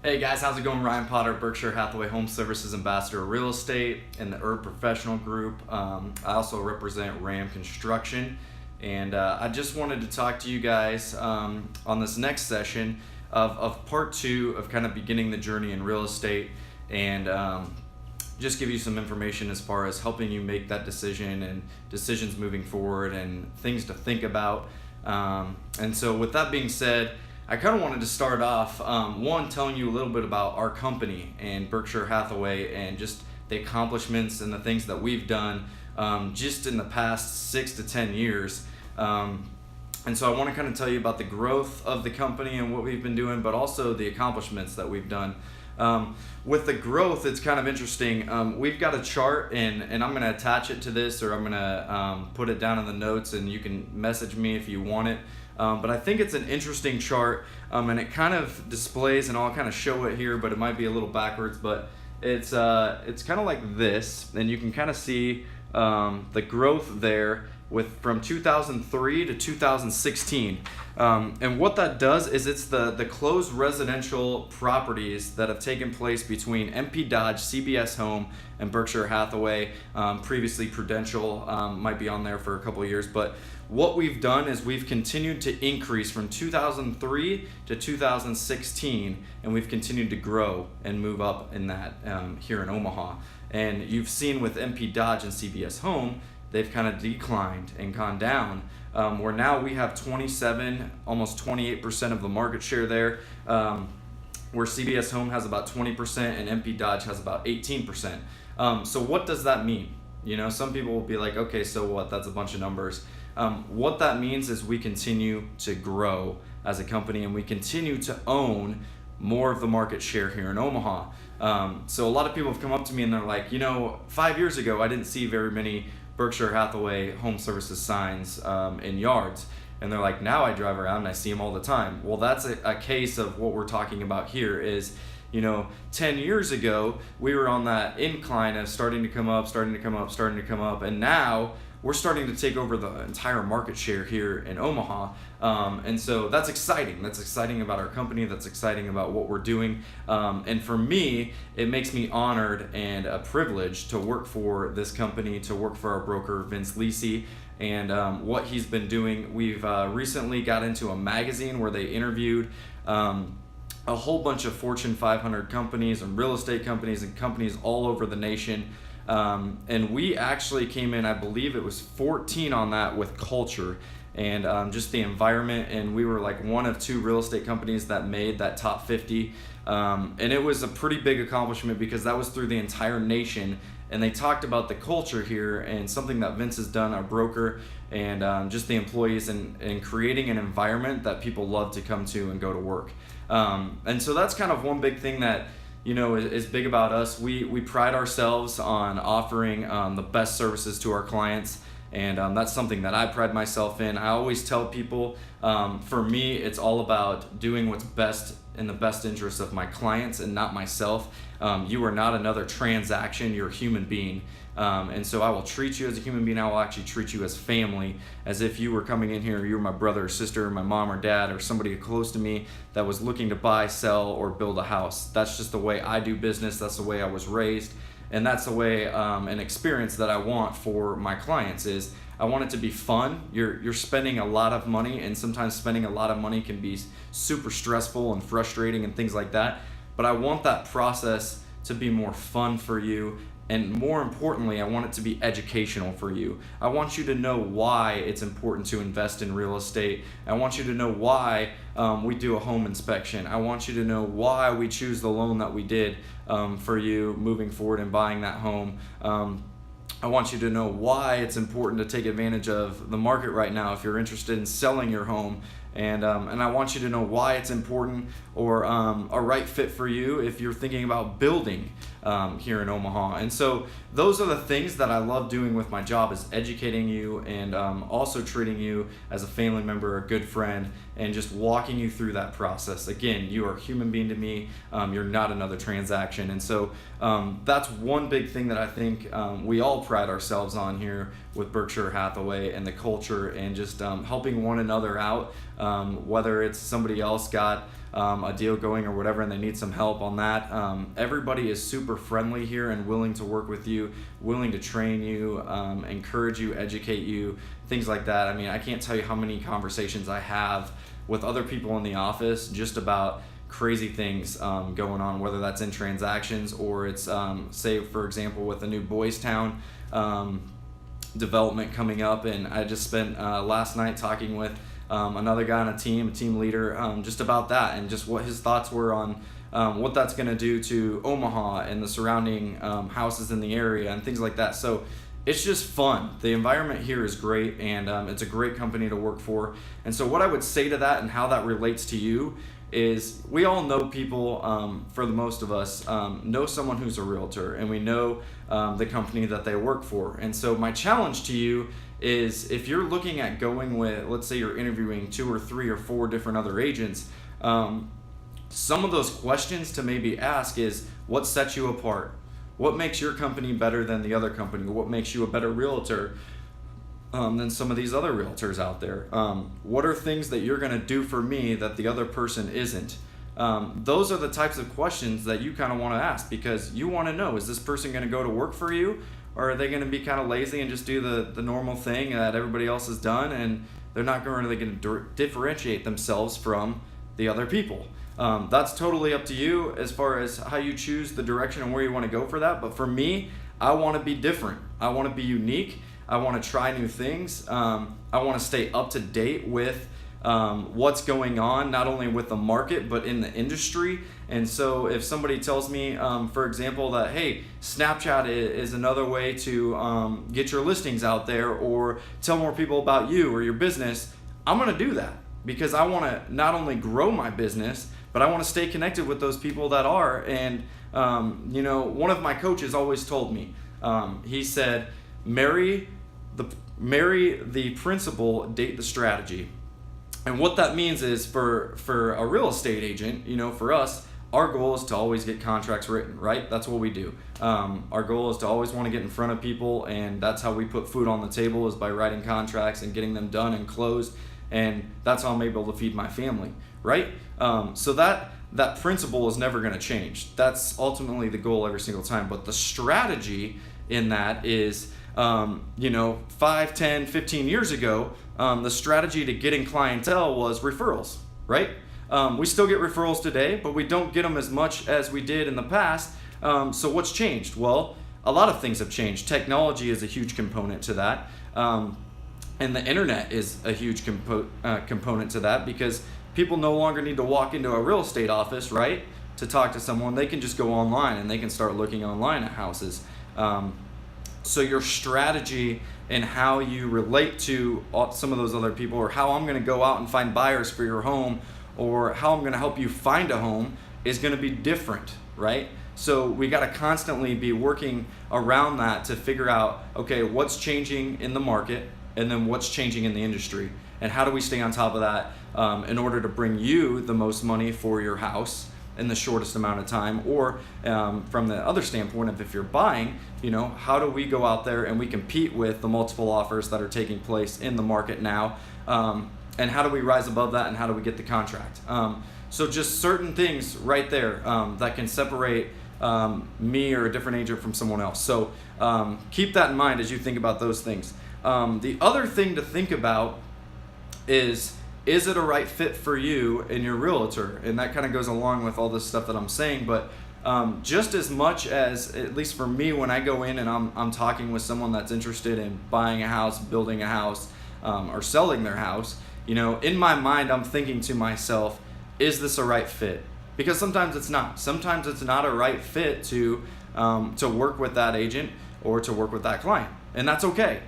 Hey guys, how's it going? Ryan Potter, Berkshire Hathaway Home Services Ambassador of Real Estate in the Herb Professional Group. I also represent Ram Construction, and I just wanted to talk to you guys on this next session of part two of kind of beginning the journey in real estate, and just give you some information as far as helping you make that decision and decisions moving forward and things to think about. And so with that being said, I kind of wanted to start off, one, telling you a little bit about our company and Berkshire Hathaway and just the accomplishments and the things that we've done just in the past 6 to 10 years. And so I want to kind of tell you about the growth of the company and what we've been doing, but also the accomplishments that we've done. With the growth, it's kind of interesting. We've got a chart, and I'm going to attach it to this, or I'm going to put it down in the notes, and you can message me if you want it. But I think it's an interesting chart, and it kind of displays, and I'll kind of show it here, but it might be a little backwards, but it's kind of like this, and you can kind of see the growth there from 2003 to 2016. And what that does is it's the closed residential properties that have taken place between MP Dodge, CBS Home, and Berkshire Hathaway. Previously Prudential might be on there for a couple of years, but what we've done is we've continued to increase from 2003 to 2016, and we've continued to grow and move up in that here in Omaha. And you've seen with MP Dodge and CBS Home, they've kind of declined and gone down, where now we have 27, almost 28% of the market share there, where CBS Home has about 20% and MP Dodge has about 18%. So what does that mean? You know, some people will be like, okay, so what? That's a bunch of numbers. What that means is we continue to grow as a company, and we continue to own more of the market share here in Omaha. So a lot of people have come up to me and they're like, 5 years ago, I didn't see very many Berkshire Hathaway Home Services signs in yards. And they're like, now I drive around and I see them all the time. Well, that's a case of what we're talking about here is, 10 years ago, we were on that incline of starting to come up, and now we're starting to take over the entire market share here in Omaha. And so that's exciting. That's exciting about our company. That's exciting about what we're doing. And for me, it makes me honored and a privilege to work for this company, to work for our broker, Vince Lisi, and what he's been doing. We've recently got into a magazine where they interviewed a whole bunch of Fortune 500 companies and real estate companies and companies all over the nation. And we actually came in, I believe it was 14 on that with culture and just the environment. And we were like one of 2 real estate companies that made that top 50. And it was a pretty big accomplishment because that was through the entire nation. And they talked about the culture here and something that Vince has done, our broker, and just the employees and creating an environment that people love to come to and go to work. And so that's kind of one big thing that is big about us. We pride ourselves on offering the best services to our clients, and that's something that I pride myself in. I always tell people, for me, it's all about doing what's best in the best interest of my clients and not myself. You are not another transaction, you're a human being. And so I will treat you as a human being. I will actually treat you as family, as if you were coming in here, you were my brother or sister, or my mom or dad, or somebody close to me that was looking to buy, sell, or build a house. That's just the way I do business. That's the way I was raised. And that's the way an experience that I want for my clients is I want it to be fun. You're spending a lot of money, and sometimes spending a lot of money can be super stressful and frustrating and things like that. But I want that process to be more fun for you. And more importantly, I want it to be educational for you. I want you to know why it's important to invest in real estate. I want you to know why we do a home inspection. I want you to know why we choose the loan that we did for you moving forward and buying that home. I want you to know why it's important to take advantage of the market right now if you're interested in selling your home. And I want you to know why it's important or a right fit for you if you're thinking about building here in Omaha. And so those are the things that I love doing with my job, is educating you and also treating you as a family member, a good friend, and just walking you through that process. Again, you are a human being to me. You're not another transaction. And so that's one big thing that I think we all pride ourselves on here with Berkshire Hathaway, and the culture, and just helping one another out. Whether it's somebody else got a deal going or whatever and they need some help on that, everybody is super friendly here and willing to work with you, willing to train you, encourage you, educate you, things like that. I mean, I can't tell you how many conversations I have with other people in the office just about crazy things going on, whether that's in transactions or it's say for example with the new Boys Town development coming up. And I just spent last night talking with another guy on a team leader, just about that and just what his thoughts were on what that's going to do to Omaha and the surrounding houses in the area and things like that. So it's just fun. The environment here is great, and it's a great company to work for. And so what I would say to that and how that relates to you is we all know people, for the most of us, know someone who's a realtor, and we know the company that they work for. And so my challenge to you is if you're looking at going with, let's say you're interviewing 2 or 3 or 4 different other agents, some of those questions to maybe ask is, what sets you apart? What makes your company better than the other company? What makes you a better realtor than some of these other realtors out there? What are things that you're going to do for me that the other person isn't? Those are the types of questions that you kind of want to ask, because you want to know, is this person going to go to work for you, or are they going to be kind of lazy and just do the normal thing that everybody else has done, and they're not really going to differentiate themselves from the other people? That's totally up to you as far as how you choose the direction and where you want to go for that. But for me, I want to be different. I want to be unique. I want to try new things. I want to stay up to date with what's going on, not only with the market, but in the industry. And so if somebody tells me, for example, that, hey, Snapchat is another way to get your listings out there or tell more people about you or your business, I'm going to do that, because I want to not only grow my business, but I want to stay connected with those people that are. And, one of my coaches always told me, he said, marry the principle, date the strategy. And what that means is for a real estate agent, for us, our goal is to always get contracts written, right? That's what we do. Our goal is to always want to get in front of people, and that's how we put food on the table, is by writing contracts and getting them done and closed. And that's how I'm able to feed my family, right? So that principle is never going to change. That's ultimately the goal every single time. But the strategy in that is, 5, 10, 15 years ago, the strategy to getting clientele was referrals, right? We still get referrals today, but we don't get them as much as we did in the past. So what's changed? Well, a lot of things have changed. Technology is a huge component to that. And the internet is a huge component to that, because people no longer need to walk into a real estate office, right, to talk to someone. They can just go online and they can start looking online at houses. So your strategy and how you relate to some of those other people, or how I'm going to go out and find buyers for your home, or how I'm going to help you find a home, is going to be different, right? So we got to constantly be working around that to figure out, okay, what's changing in the market, and then what's changing in the industry, and how do we stay on top of that in order to bring you the most money for your house in the shortest amount of time. Or from the other standpoint of, if you're buying, how do we go out there and we compete with the multiple offers that are taking place in the market now, and how do we rise above that, and how do we get the contract? So just certain things right there that can separate me or a different agent from someone else. So keep that in mind as you think about those things. The other thing to think about is it a right fit for you and your realtor? And that kind of goes along with all this stuff that I'm saying, but just as much as, at least for me, when I go in and I'm talking with someone that's interested in buying a house, building a house, or selling their house, in my mind, I'm thinking to myself, is this a right fit? Because sometimes it's not. Sometimes it's not a right fit to work with that agent or to work with that client. And that's okay.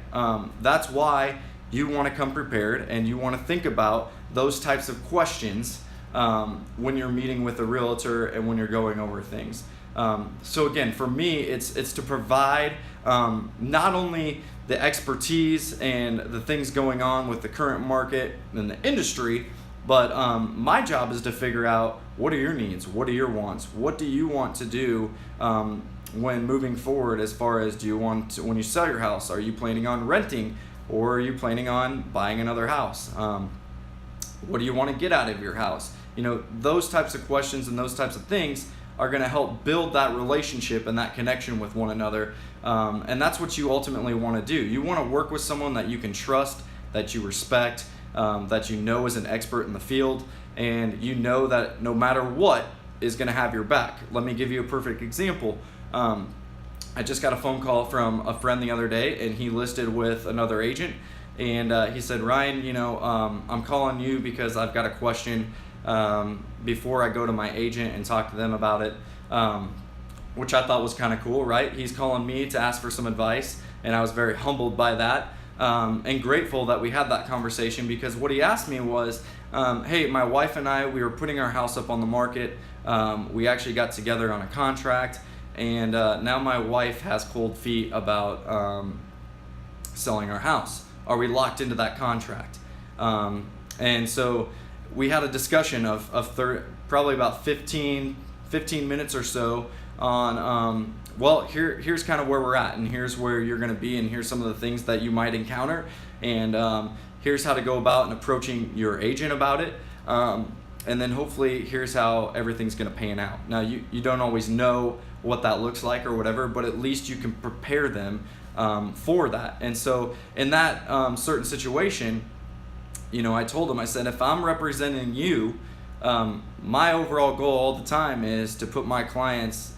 That's why you want to come prepared, and you want to think about those types of questions when you're meeting with a realtor and when you're going over things. So again, for me, it's to provide not only the expertise and the things going on with the current market and the industry, but my job is to figure out, what are your needs? What are your wants? What do you want to do when moving forward, as far as, do you want to, when you sell your house, are you planning on renting, or are you planning on buying another house? What do you want to get out of your house? those types of questions and those types of things are going to help build that relationship and that connection with one another. And that's what you ultimately want to do. You want to work with someone that you can trust, that you respect, that you know is an expert in the field, and you know that no matter what is going to have your back. Let me give you a perfect example. I just got a phone call from a friend the other day, and he listed with another agent, and he said, Ryan, I'm calling you because I've got a question before I go to my agent and talk to them about it, which I thought was kind of cool, right? He's calling me to ask for some advice, and I was very humbled by that, and grateful that we had that conversation, because what he asked me was, hey, my wife and I, we were putting our house up on the market. We actually got together on a contract, and now my wife has cold feet about selling our house. Are we locked into that contract? And so we had a discussion of probably about 15 minutes or so on, here's kind of where we're at, and here's where you're going to be, and here's some of the things that you might encounter, and here's how to go about and approaching your agent about it, and then hopefully here's how everything's going to pan out. Now, you don't always know what that looks like or whatever, but at least you can prepare them for that. And so in that certain situation, I told him, I said, if I'm representing you, my overall goal all the time is to put my clients'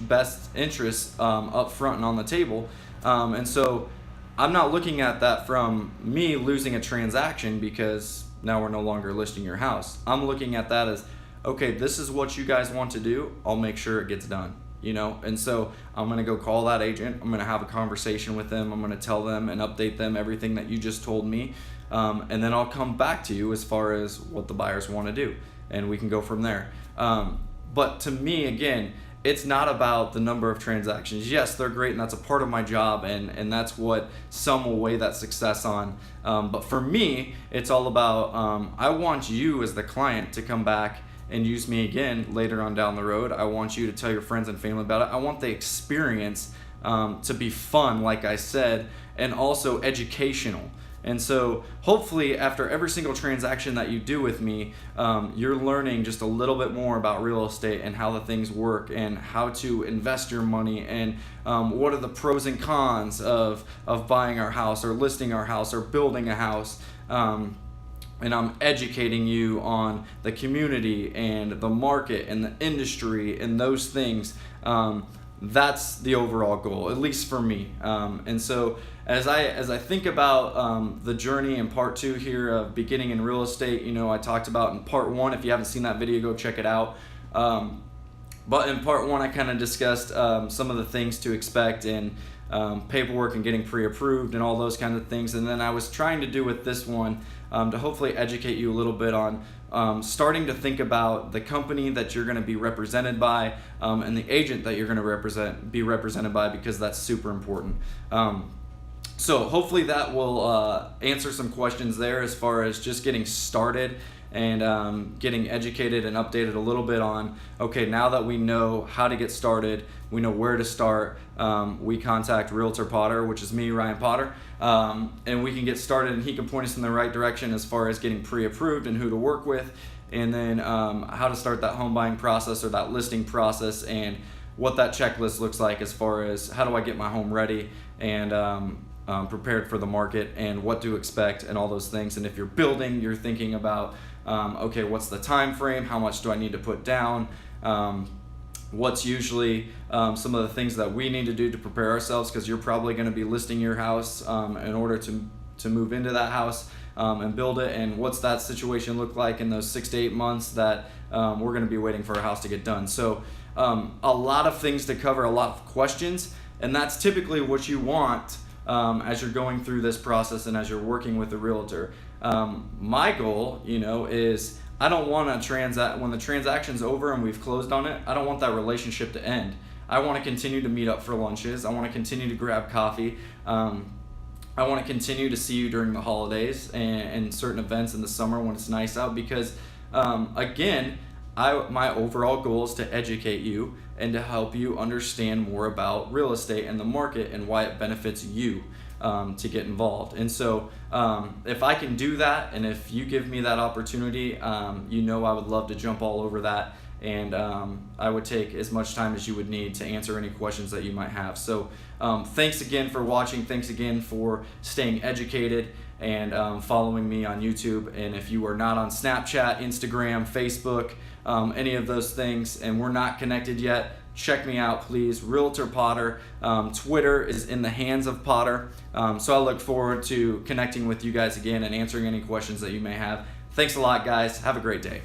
best interests up front and on the table. And so I'm not looking at that from me losing a transaction because now we're no longer listing your house. I'm looking at that as, okay, this is what you guys want to do. I'll make sure it gets done. And so I'm going to go call that agent. I'm going to have a conversation with them. I'm going to tell them and update them everything that you just told me. And then I'll come back to you as far as what the buyers want to do, and we can go from there. But to me, again, it's not about the number of transactions. Yes, they're great, and that's a part of my job, and that's what some will weigh that success on. But for me, it's all about, I want you as the client to come back and use me again later on down the road. I want you to tell your friends and family about it. I want the experience to be fun, like I said, and also educational. And so hopefully after every single transaction that you do with me, you're learning just a little bit more about real estate and how the things work and how to invest your money, and what are the pros and cons of buying our house or listing our house or building a house. And I'm educating you on the community and the market and the industry and those things. That's the overall goal, at least for me. And so as I think about the journey in part 2 here of beginning in real estate, I talked about in part 1, if you haven't seen that video, go check it out. But in part 1, I kind of discussed some of the things to expect and paperwork and getting pre-approved and all those kinds of things. And then I was trying to do with this one to hopefully educate you a little bit on starting to think about the company that you're going to be represented by, and the agent that you're going to be represented by, because that's super important. So hopefully that will answer some questions there as far as just getting started and getting educated and updated a little bit on, okay, now that we know how to get started, we know where to start, we contact Realtor Potter, which is me, Ryan Potter, and we can get started, and he can point us in the right direction as far as getting pre-approved and who to work with, and then how to start that home buying process or that listing process, and what that checklist looks like as far as how do I get my home ready and prepared for the market, and what to expect and all those things. And if you're building, you're thinking about, okay, what's the time frame? How much do I need to put down? What's usually some of the things that we need to do to prepare ourselves, because you're probably going to be listing your house in order to move into that house and build it, and what's that situation look like in those 6 to 8 months that we're going to be waiting for our house to get done. So a lot of things to cover, a lot of questions, and that's typically what you want as you're going through this process and as you're working with a realtor. My goal, is I don't want to when the transaction's over and we've closed on it, I don't want that relationship to end. I want to continue to meet up for lunches. I want to continue to grab coffee. I want to continue to see you during the holidays and certain events in the summer when it's nice out, because again, my overall goal is to educate you and to help you understand more about real estate and the market and why it benefits you. to get involved. And so if I can do that, and if you give me that opportunity, you know I would love to jump all over that. And I would take as much time as you would need to answer any questions that you might have. So thanks again for watching. Thanks again for staying educated and following me on YouTube. And if you are not on Snapchat, Instagram, Facebook, any of those things, and we're not connected yet, check me out, please. Realtor Potter. Twitter is in the hands of Potter. So I look forward to connecting with you guys again and answering any questions that you may have. Thanks a lot, guys. Have a great day.